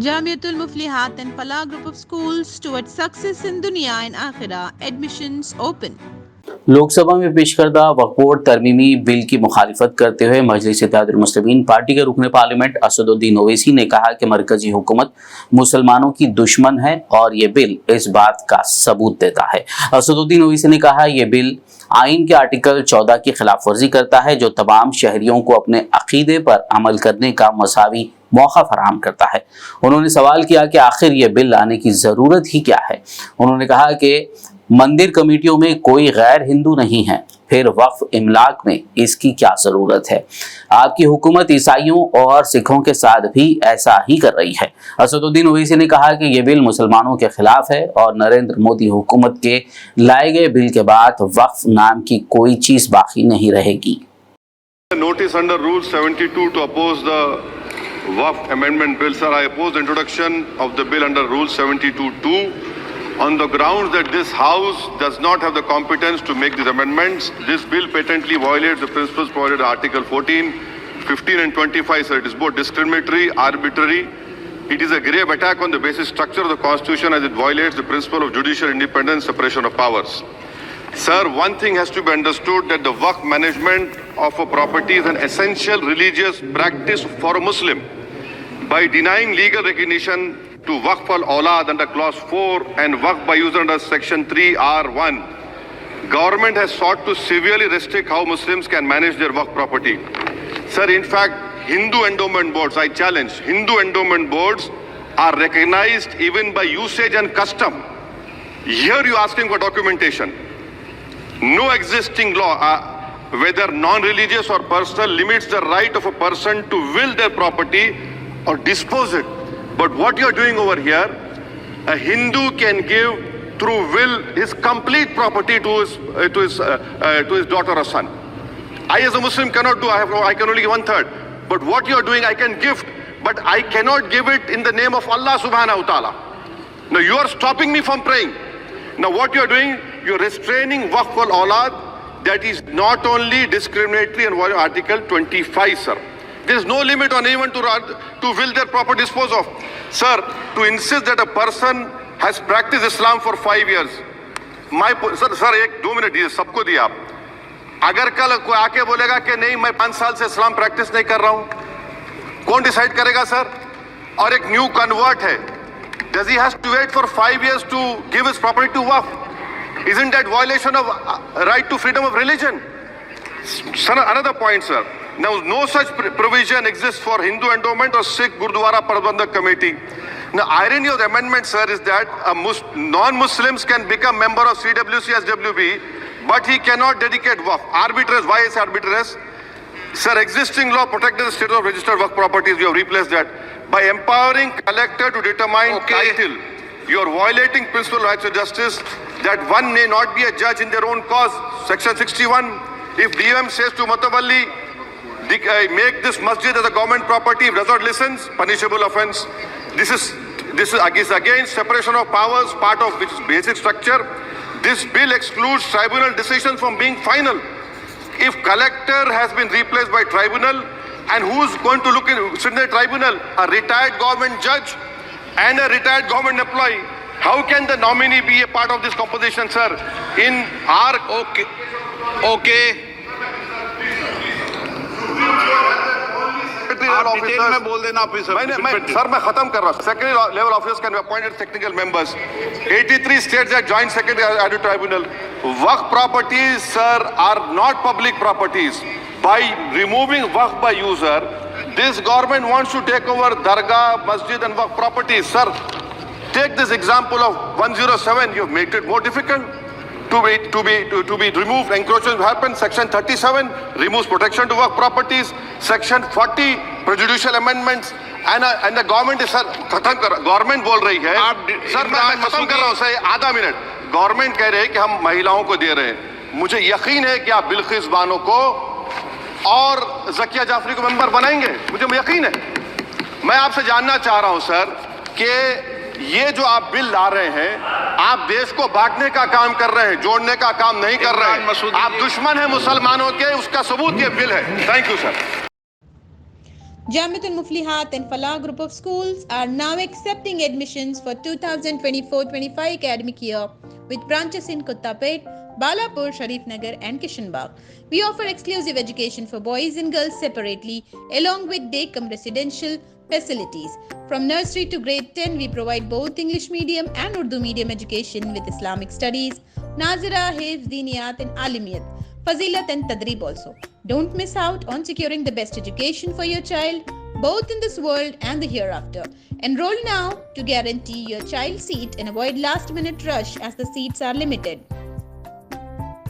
Jamiatul Muflihat and Falah Group of Schools towards success in Dunya and Akhirah. Admissions open. Lok Sabha में पेश करदा वक्फ board तरमीमी bill की मुखालिफत करते हुए मजलिस इत्तेहादुल मुस्लिमीन पार्टी के रुकन पार्लियामेंट असदुद्दीन ओवैसी ने कहा कि मरकजी हुकूमत मुसलमानों की दुश्मन है और ये बिल इस बात का सबूत देता है। असदुद्दीन ओवैसी ने कहा यह बिल आइन के आर्टिकल 14 की खिलाफ वर्जी करता है जो तमाम शहरियों को अपने अकीदे पर अमल करने का मसावी मौका फराहम करता है। उन्होंने सवाल किया कि आखिर ये बिल लाने की ज़रूरत ही क्या है। उन्होंने कहा कि मंदिर कमेटियों में कोई गैर हिंदू नहीं है, फिर वक्फ इमलाक में इसकी क्या ज़रूरत है। आपकी हुकूमत ईसाइयों और सिखों के साथ भी ऐसा ही कर रही है। असदुद्दीन ओवैसी ने कहा कि ये बिल मुसलमानों के खिलाफ है और नरेंद्र मोदी हुकूमत के लाए गए बिल के बाद वक्फ नाम की कोई चीज़ बाकी नहीं रहेगी। Notice under Rule 72 to oppose the Waqf Amendment Bill. Sir, I oppose the introduction of the bill under Rule 72(2) on the grounds that this House does not have the competence to make these amendments. This bill patently violates the principles provided in Article 14, 15 and 25. Sir, it is both discriminatory, arbitrary. It is a grave attack on the basic structure of the Constitution as it violates the principle of judicial independence, separation of powers. Sir, one thing has to be understood that the Waqf management of a property is an essential religious practice for a Muslim. By denying legal recognition to Waqf al-Awlad under Clause 4 and Waqf by user under Section 3(r)(1), government has sought to severely restrict how Muslims can manage their Waqf property. Sir, in fact, Hindu endowment boards, I challenge, Hindu endowment boards are recognized even by usage and custom. Here you are asking for documentation. No existing law, whether non-religious or personal, limits the right of a person to will their property or dispose it. But what you are doing over here, a Hindu can give through will his complete property to his daughter or son. I as a Muslim cannot do, I can only give 1/3. But what you are doing, I can gift, but I cannot give it in the name of Allah subhanahu wa ta'ala. Now you are stopping me from praying. Now what you are doing, you are restraining Waqf al-Awlad. That is not only discriminatory and violating Article 25, sir. There is no limit on anyone to will their property dispose of. Sir, to insist that a person has practiced Islam for 5 years. Sir, 1-2 minute दीजिए, सबको दिया आप। अगर कल कोई आके बोलेगा कि नहीं मैं 5 साल से इस्लाम प्रैक्टिस नहीं कर रहा हूं, कौन डिसाइड करेगा सर? और एक न्यू कन्वर्ट है, does he has to wait for 5 years to give his property to Waqf? Isn't that violation of right to freedom of religion? Sir, another point, sir. Now, no such provision exists for Hindu endowment or Sikh Gurdwara Prabandhak Committee. Now, irony of the amendment, sir, is that non-Muslims can become member of CWC, SWB, but he cannot dedicate Waqf. Arbitrary. Why is arbitrary? Sir, existing law protecting the status of registered Waqf properties, you have replaced that. By empowering collector to determine title, you are violating principle of rights of justice that one may not be a judge in their own cause. Section 61, if DM says to Matawalli, make this masjid as a government property, if does not listen, punishable offence. This is against separation of powers, part of which is basic structure. This bill excludes tribunal decisions from being final. If collector has been replaced by tribunal, and who is going to sit in the tribunal? A retired government judge and a retired government employee. How can the nominee be a part of this composition, sir? In our okay. आप detail में बोल देना officer. Sir मैं खत्म कर रहा हूँ। Secondary level officers can be appointed technical members. 83 states that joint secretary added tribunal. Waqf properties, sir, are not public properties. By removing Waqf by user, this government wants to take over Dargah, Masjid and Waqf properties. Sir, take this example of 107. You've made it more difficult to be removed. Encroachment happen. Section 37 removes protection to Waqf properties. Section 40 prejudicial amendments. And the government is, sir, government बोल रही है, sir मैं खत्म कर रहा हूँ sir, आधा minute. Government कह रहे हैं कि हम महिलाओं को दे रहे हैं। मुझे यकीन है कि आप बिल्किस बानो को और ज़किया जाफरी को मेंबर बनाएंगे, मुझे यकीन है। मैं आपसे जानना चाह रहा हूं सर कि ये जो आप बिल ला रहे हैं, आप देश को बांटने का काम कर रहे हैं, जोड़ने का काम नहीं कर रहे हैं। आप दुश्मन हैं मुसलमानों के, उसका सबूत ये बिल है। Thank you sir. Jamiatul Muflihat and Falah group of schools are now accepting admissions for 2024-25 academic year with branches in Kottapet, Balapur, Sharif Nagar and Kishanbagh. We offer exclusive education for boys and girls separately along with day cum residential facilities. From nursery to grade 10, we provide both English medium and Urdu medium education with Islamic studies, Nazira, Hifz, Diniyat and Alimiyat, Fazilat and Tadrib also. Don't miss out on securing the best education for your child, both in this world and the hereafter. Enroll now to guarantee your child's seat and avoid last-minute rush as the seats are limited.